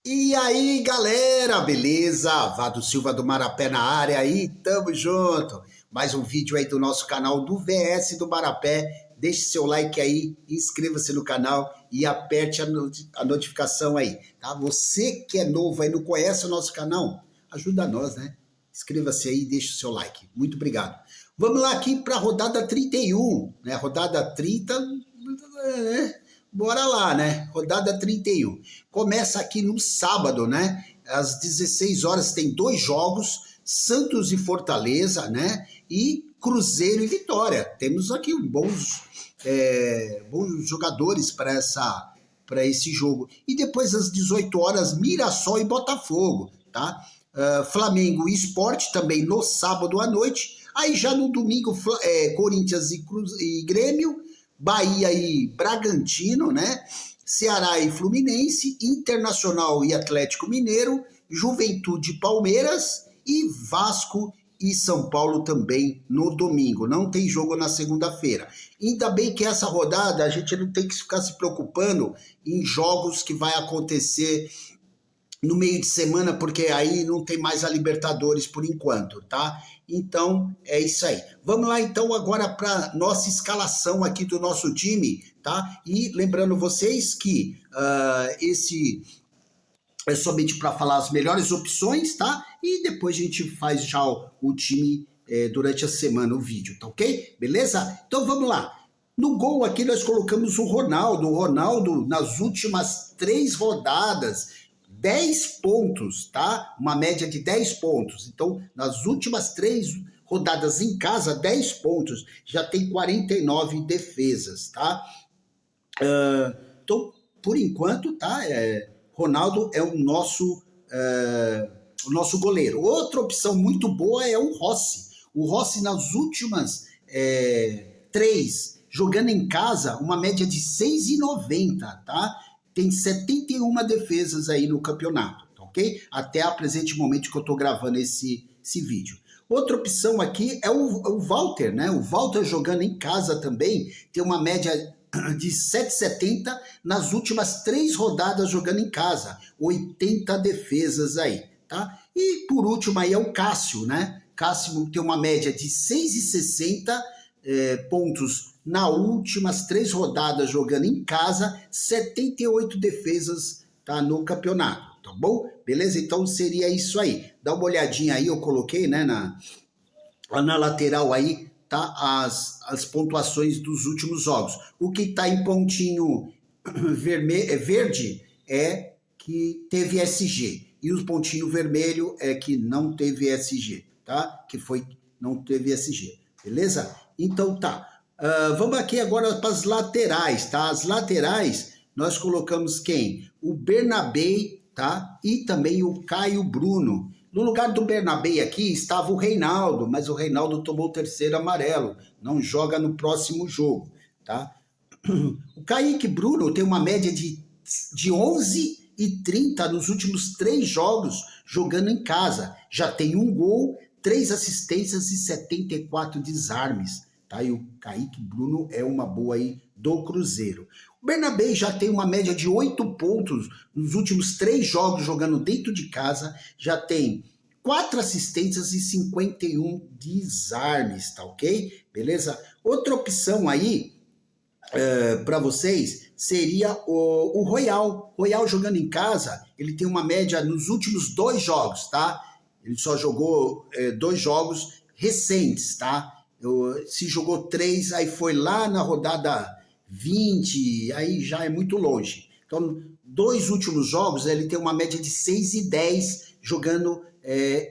E aí, galera, beleza? Vado Silva do Marapé na área aí, tamo junto. Mais um vídeo aí do nosso canal do VS do Marapé. Deixe seu like aí, inscreva-se no canal e aperte a notificação aí, tá? Você que é novo aí, não conhece o nosso canal, ajuda nós, né? Inscreva-se aí e deixe o seu like. Muito obrigado. Vamos lá aqui para a rodada 31, né? Rodada 30, bora lá, né? Rodada 31. Começa aqui no sábado, né? Às 16 horas tem dois jogos, Santos e Fortaleza, né? E Cruzeiro e Vitória. Temos aqui bons jogadores para esse jogo. E depois às 18 horas, Mirassol e Botafogo, tá? Flamengo e Sport também no sábado à noite. Aí já no domingo, Corinthians e Grêmio, Bahia e Bragantino, né? Ceará e Fluminense, Internacional e Atlético Mineiro, Juventude e Palmeiras e Vasco e São Paulo também no domingo. Não tem jogo na segunda-feira. Ainda bem que essa rodada a gente não tem que ficar se preocupando em jogos que vai acontecer no meio de semana, porque aí não tem mais a Libertadores por enquanto, tá? Então, é isso aí. Vamos lá, então, agora para nossa escalação aqui do nosso time, tá? E lembrando vocês que esse é somente para falar as melhores opções, tá? E depois a gente faz já o time durante a semana, o vídeo, tá ok? Beleza? Então, vamos lá. No gol aqui nós colocamos o Ronaldo. O Ronaldo, nas últimas 3 rodadas, 10 pontos, tá? Uma média de 10 pontos. Então, nas últimas 3 rodadas em casa, 10 pontos. Já tem 49 defesas, tá? Então, por enquanto, tá? Ronaldo é o nosso goleiro. Outra opção muito boa é o Rossi. O Rossi, nas últimas 3, jogando em casa, uma média de 6,90, tá? Tem 71 defesas aí no campeonato, tá ok? Até o presente momento que eu estou gravando esse vídeo. Outra opção aqui é o Walter, né? O Walter jogando em casa também tem uma média de 7,70 nas últimas 3 rodadas jogando em casa, 80 defesas aí, tá? E por último aí é o Cássio, né? Cássio tem uma média de 6,60 pontos nas últimas 3 rodadas jogando em casa, 78 defesas, tá, no campeonato, tá bom? Beleza? Então seria isso aí. Dá uma olhadinha aí, eu coloquei, né, na lateral aí, tá, as pontuações dos últimos jogos. O que está em pontinho verde é que teve SG. E o pontinho vermelho é que não teve SG, tá? Não teve SG. Beleza? Então tá. Vamos aqui agora para as laterais, tá? As laterais, nós colocamos quem? O Bernabé, tá? E também o Caio Bruno. No lugar do Bernabé aqui estava o Reinaldo, mas o Reinaldo tomou o 3º amarelo. Não joga no próximo jogo, tá? O Kaique Bruno tem uma média de 11,30 nos últimos 3 jogos jogando em casa. Já tem 1 gol, 3 assistências e 74 desarmes. Tá? E o Kaique Bruno é uma boa aí do Cruzeiro. O Bernabé já tem uma média de 8 pontos nos últimos 3 jogos jogando dentro de casa. Já tem 4 assistências e 51 desarmes, tá ok? Beleza? Outra opção aí para vocês seria o Royal. Royal jogando em casa, ele tem uma média nos últimos 2 jogos, tá? Ele só jogou 2 jogos recentes, tá? Se jogou 3, aí foi lá na rodada 20, aí já é muito longe. Então, 2 últimos jogos, ele tem uma média de 6,10 jogando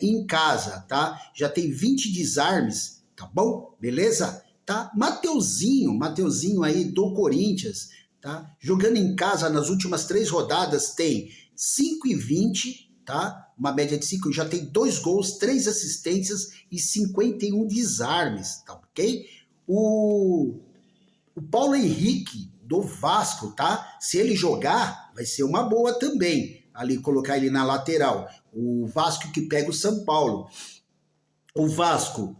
em casa, tá? Já tem 20 desarmes, tá bom? Beleza? Tá? Mateuzinho aí do Corinthians, tá? Jogando em casa nas últimas 3 rodadas tem 5,20, tá? Uma média de 5, já tem 2 gols, 3 assistências e 51 desarmes, tá ok? O Paulo Henrique do Vasco, tá? Se ele jogar, vai ser uma boa também, ali colocar ele na lateral. O Vasco que pega o São Paulo. O Vasco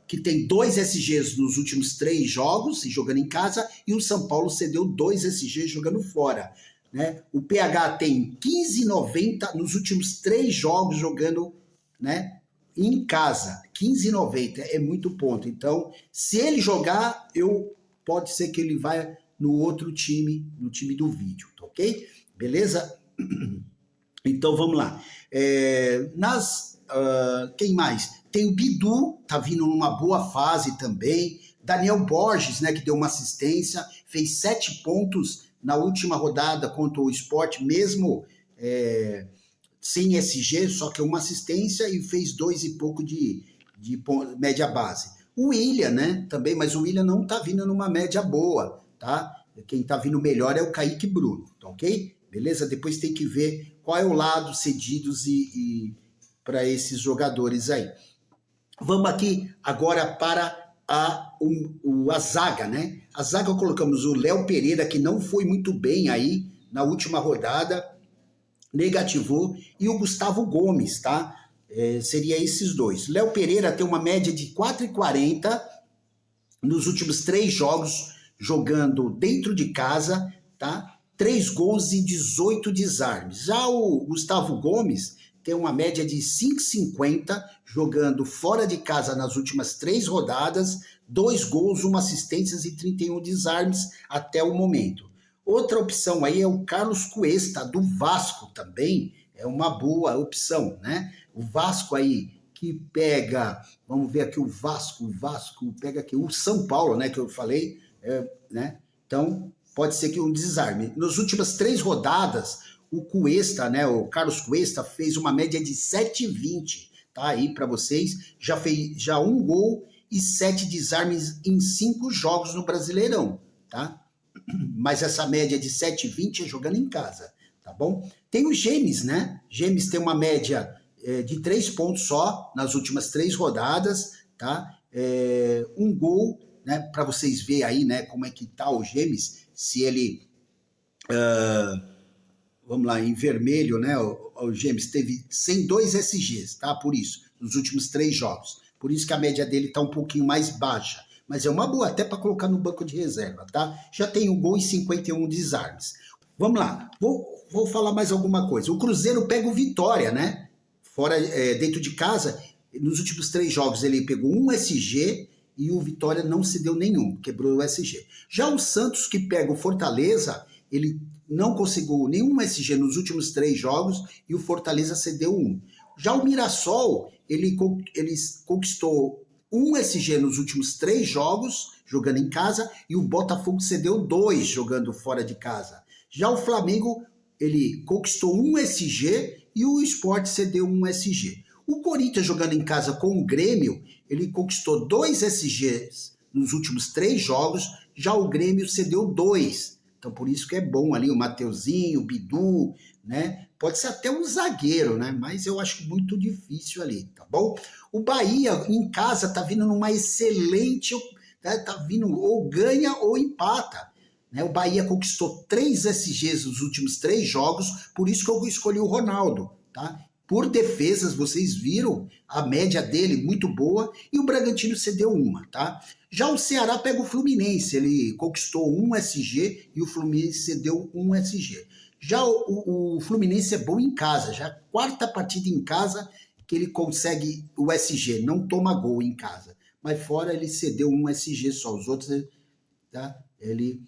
que tem 2 SGs nos últimos 3 jogos, jogando em casa, e o São Paulo cedeu 2 SGs jogando fora. né? O PH tem 15,90 nos últimos 3 jogos jogando, né? Em casa, 15,90 é muito ponto. Então, se ele jogar, pode ser que ele vá no outro time, no time do vídeo, tá ok? Beleza? Então, vamos lá. Quem mais? Tem o Bidu, tá vindo numa boa fase também. Daniel Borges, né, que deu uma assistência, fez 7 pontos na última rodada contra o Sport, mesmo sem SG, só que uma assistência e fez 2 e pouco de média base. O William, né, também, mas o William não tá vindo numa média boa, tá? Quem tá vindo melhor é o Kaique Bruno, tá ok? Beleza? Depois tem que ver qual é o lado cedidos e para esses jogadores aí. Vamos aqui agora para a zaga, né? A zaga colocamos o Léo Pereira, que não foi muito bem aí na última rodada, negativou, e o Gustavo Gomes, tá? Seria esses dois. Léo Pereira tem uma média de 4,40 nos últimos 3 jogos, jogando dentro de casa, tá? 3 gols e 18 desarmes. Já o Gustavo Gomes tem uma média de 5,50 jogando fora de casa nas últimas 3 rodadas, 2 gols, 1 assistência e 31 desarmes até o momento. Outra opção aí é o Carlos Cuesta, do Vasco também, é uma boa opção, né? O Vasco aí que pega, vamos ver aqui o Vasco pega aqui o São Paulo, né, que eu falei, né? Então, pode ser que um desarme. Nas últimas 3 rodadas, o Cuesta, né, o Carlos Cuesta fez uma média de 7,20, tá aí para vocês, já fez 1 gol e 7 desarmes em 5 jogos no Brasileirão, tá? Mas essa média de 7,20 é jogando em casa, tá bom? Tem o Gemes, né? Gemes tem uma média de 3 pontos só nas últimas 3 rodadas, tá? 1 gol, né? Para vocês verem aí, né? Como é que tá o Gemes, se ele... vamos lá, em vermelho, né? O Gemes teve 102 SGs, tá? Por isso, nos últimos 3 jogos. Por isso que a média dele tá um pouquinho mais baixa. Mas é uma boa até para colocar no banco de reserva, tá? Já tem 1 gol e 51 desarmes. Vamos lá, vou falar mais alguma coisa. O Cruzeiro pega o Vitória, né? Fora, dentro de casa, nos últimos 3 jogos ele pegou 1 SG e o Vitória não cedeu nenhum, quebrou o SG. Já o Santos, que pega o Fortaleza, ele não conseguiu nenhum SG nos últimos 3 jogos e o Fortaleza cedeu 1. Já o Mirassol, ele conquistou 1 SG nos últimos 3 jogos, jogando em casa, e o Botafogo cedeu 2, jogando fora de casa. Já o Flamengo, ele conquistou 1 SG e o Sport cedeu 1 SG. O Corinthians, jogando em casa com o Grêmio, ele conquistou 2 SGs nos últimos 3 jogos, já o Grêmio cedeu 2. Então, por isso que é bom ali o Mateuzinho, o Bidu, né? Pode ser até um zagueiro, né? Mas eu acho muito difícil ali, tá bom? O Bahia, em casa, tá vindo numa excelente... Né? Tá vindo ou ganha ou empata. Né? O Bahia conquistou 3 SGs nos últimos 3 jogos, por isso que eu escolhi o Ronaldo, tá? Por defesas, vocês viram a média dele muito boa e o Bragantino cedeu 1, tá? Já o Ceará pega o Fluminense, ele conquistou 1 SG e o Fluminense cedeu 1 SG. Já o Fluminense é bom em casa, já a 4ª partida em casa que ele consegue o SG, não toma gol em casa. Mas fora ele cedeu 1 SG só, os outros, tá? Ele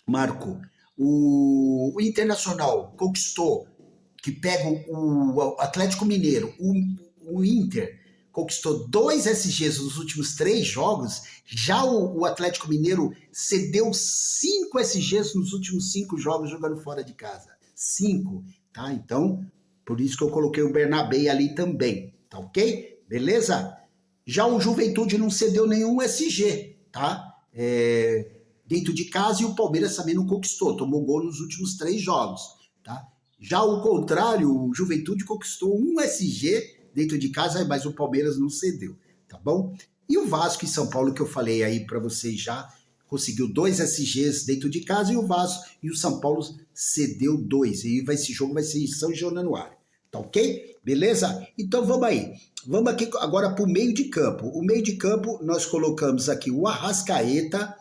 marcou. O Internacional conquistou, que pega o Atlético Mineiro, o Inter conquistou 2 SGs nos últimos 3 jogos, já o Atlético Mineiro cedeu 5 SGs nos últimos 5 jogos jogando fora de casa. 5, tá? Então, por isso que eu coloquei o Bernabé ali também, tá ok? Beleza? Já o Juventude não cedeu nenhum SG, tá? Dentro de casa, e o Palmeiras também não conquistou, tomou gol nos últimos 3 jogos, tá? Já o contrário, o Juventude conquistou 1 SG dentro de casa, mas o Palmeiras não cedeu, tá bom? E o Vasco e São Paulo, que eu falei aí para vocês já, conseguiu 2 SGs dentro de casa, e o Vasco e o São Paulo cedeu 2. E esse jogo vai ser em São Januário, tá ok? Beleza? Então vamos aí. Vamos aqui agora para o meio de campo. O meio de campo, nós colocamos aqui o Arrascaeta,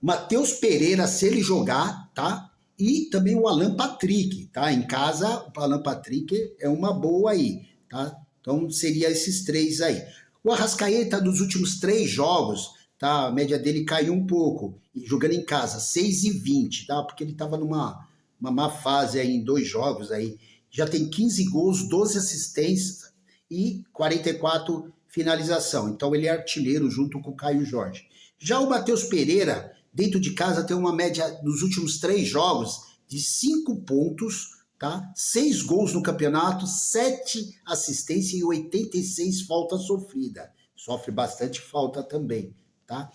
Matheus Pereira, se ele jogar, tá? E também o Alan Patrick, tá? Em casa, o Alan Patrick é uma boa aí, tá? Então seria esses três aí. O Arrascaeta, dos últimos 3 jogos, tá? A média dele caiu um pouco, jogando em casa, 6,20, tá? Porque ele estava numa uma má fase aí em 2 jogos aí. Já tem 15 gols, 12 assistências e 44 finalização. Então ele é artilheiro junto com o Caio Jorge. Já o Matheus Pereira, dentro de casa, tem uma média nos últimos 3 jogos de 5 pontos, tá? 6 gols no campeonato, 7 assistências e 86 faltas sofridas. Sofre bastante falta também, tá?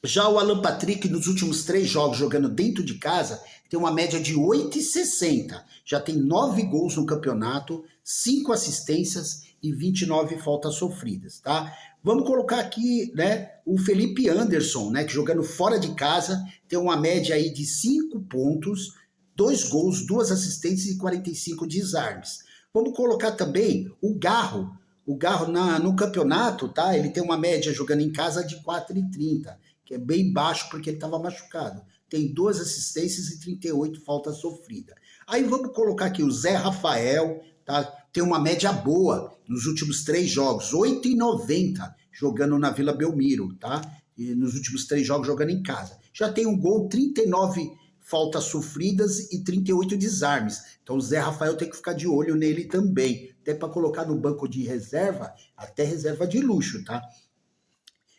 Já o Alan Patrick, nos últimos 3 jogos, jogando dentro de casa, tem uma média de 8,60. Já tem 9 gols no campeonato, 5 assistências e 29 faltas sofridas, tá? Vamos colocar aqui, né, o Felipe Anderson, né, que jogando fora de casa, tem uma média aí de 5 pontos, 2 gols, 2 assistências e 45 desarmes. Vamos colocar também o Garro. O Garro no campeonato, tá? Ele tem uma média jogando em casa de 4,30, que é bem baixo porque ele estava machucado. Tem 2 assistências e 38 faltas sofridas. Aí vamos colocar aqui o Zé Rafael, tá? Tem uma média boa nos últimos 3 jogos, 8,90 jogando na Vila Belmiro, tá? E nos últimos 3 jogos jogando em casa. Já tem um gol, 39 faltas sofridas e 38 desarmes. Então o Zé Rafael tem que ficar de olho nele também. Até para colocar no banco de reserva, até reserva de luxo, tá?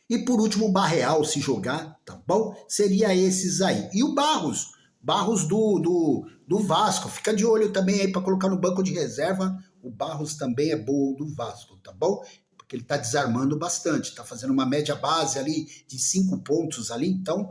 E por último, o Barreal, se jogar, tá bom? Seria esses aí. E o Barros do Vasco. Fica de olho também aí para colocar no banco de reserva. O Barros também é bom do Vasco, tá bom? Porque ele tá desarmando bastante. Tá fazendo uma média base ali de 5 pontos ali. Então,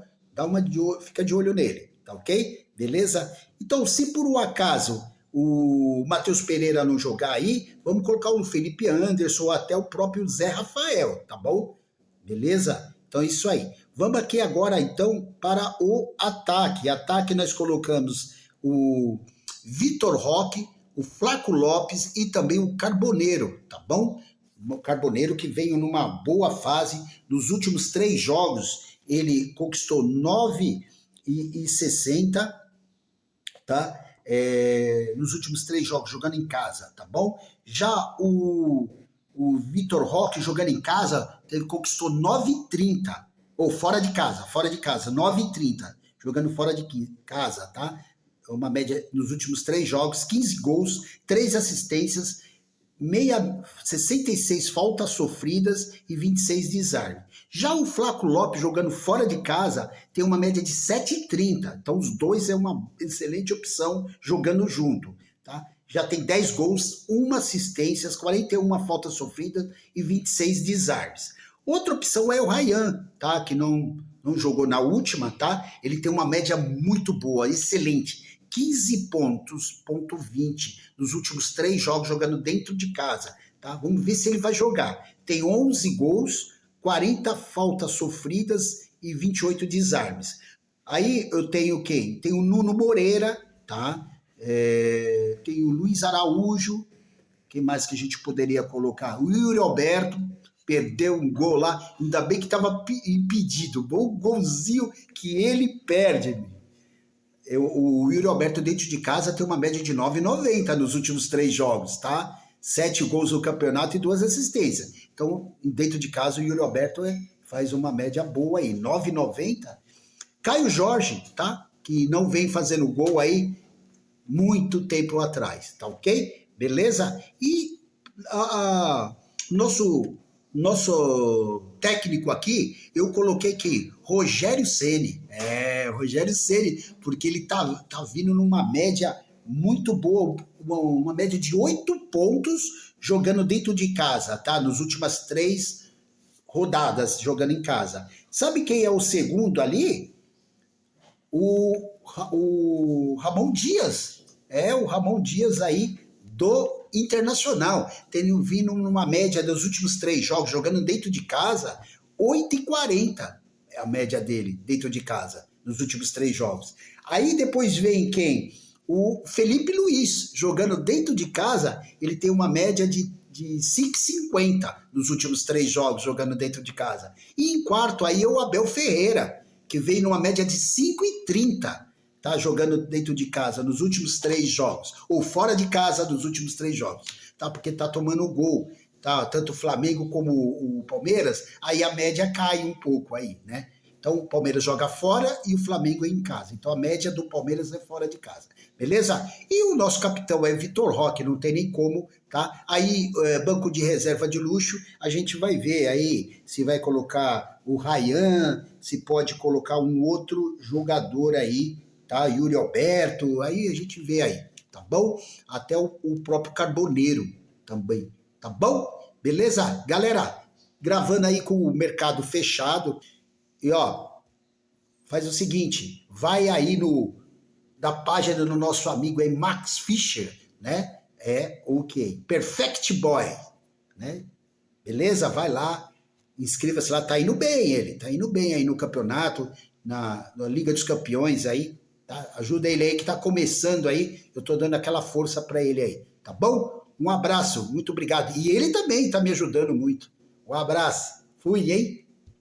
fica de olho nele, tá ok? Beleza? Então, se por um acaso o Matheus Pereira não jogar aí, vamos colocar o Felipe Anderson ou até o próprio Zé Rafael, tá bom? Beleza? Então é isso aí. Vamos aqui agora, então, para o ataque. Ataque nós colocamos o Vitor Roque, o Flaco Lopes e também o Carboneiro, tá bom? O Carboneiro que veio numa boa fase. Nos últimos 3 jogos, ele conquistou 9,60, tá? Nos últimos 3 jogos, jogando em casa, tá bom? Já o Vitor Roque, jogando em casa, ele conquistou 9,30, ou fora de casa, 9,30, jogando fora de casa, tá? Uma média nos últimos 3 jogos, 15 gols, 3 assistências, 66 faltas sofridas e 26 desarmes. Já o Flaco Lopes, jogando fora de casa, tem uma média de 7,30. Então, os dois é uma excelente opção jogando junto, tá? Já tem 10 gols, 1 assistência, 41 faltas sofridas e 26 desarmes. Outra opção é o Ryan, tá? Que não jogou na última, tá? Ele tem uma média muito boa, excelente. 15 pontos, ponto 20, nos últimos 3 jogos jogando dentro de casa, tá? Vamos ver se ele vai jogar. Tem 11 gols, 40 faltas sofridas e 28 desarmes. Aí eu tenho quem? Tem o Nuno Moreira, tá? Tem o Luiz Araújo, quem mais que a gente poderia colocar? O Yuri Alberto, perdeu um gol lá, ainda bem que estava impedido, o golzinho que ele perde. O Yuri Alberto dentro de casa tem uma média de 9,90 nos últimos 3 jogos, tá? 7 gols no campeonato e 2 assistências. Então, dentro de casa, o Yuri Alberto faz uma média boa aí, 9,90. Caio Jorge, tá? Que não vem fazendo gol aí muito tempo atrás, tá ok? Beleza? E nosso técnico aqui, eu coloquei aqui, Rogério Ceni. Rogério Ceni, porque ele tá vindo numa média muito boa, uma média de 8 pontos jogando dentro de casa, tá? Nas últimas 3 rodadas jogando em casa. Sabe quem é o segundo ali? O Ramon Dias. O Ramon Dias aí do Internacional. Tem vindo numa média dos últimos 3 jogos, jogando dentro de casa, 8,40 é a média dele, dentro de casa, nos últimos 3 jogos. Aí depois vem quem? O Felipe Luiz, jogando dentro de casa, ele tem uma média de 5,50 nos últimos 3 jogos, jogando dentro de casa. E em quarto aí é o Abel Ferreira, que veio numa média de 5,30, tá jogando dentro de casa nos últimos 3 jogos, ou fora de casa nos últimos 3 jogos, tá? Porque tá tomando gol, tá? Tanto o Flamengo como o Palmeiras, aí a média cai um pouco aí, né? Então o Palmeiras joga fora e o Flamengo é em casa. Então a média do Palmeiras é fora de casa. Beleza? E o nosso capitão é Vitor Roque, não tem nem como, tá? Aí, banco de reserva de luxo, a gente vai ver aí se vai colocar o Ryan, se pode colocar um outro jogador aí, tá? Yuri Alberto, aí a gente vê aí, tá bom? Até o próprio Carboneiro também, tá bom? Beleza? Galera, gravando aí com o mercado fechado, e ó, faz o seguinte, vai aí da página do nosso amigo aí, Max Fischer, né? É o que? Perfect Boy, né? Beleza? Vai lá, inscreva-se lá, tá indo bem ele, tá indo bem aí no campeonato, na Liga dos Campeões aí, tá? Ajuda ele aí que tá começando aí, eu tô dando aquela força para ele aí, tá bom? Um abraço, muito obrigado. E ele também tá me ajudando muito. Um abraço, fui, hein?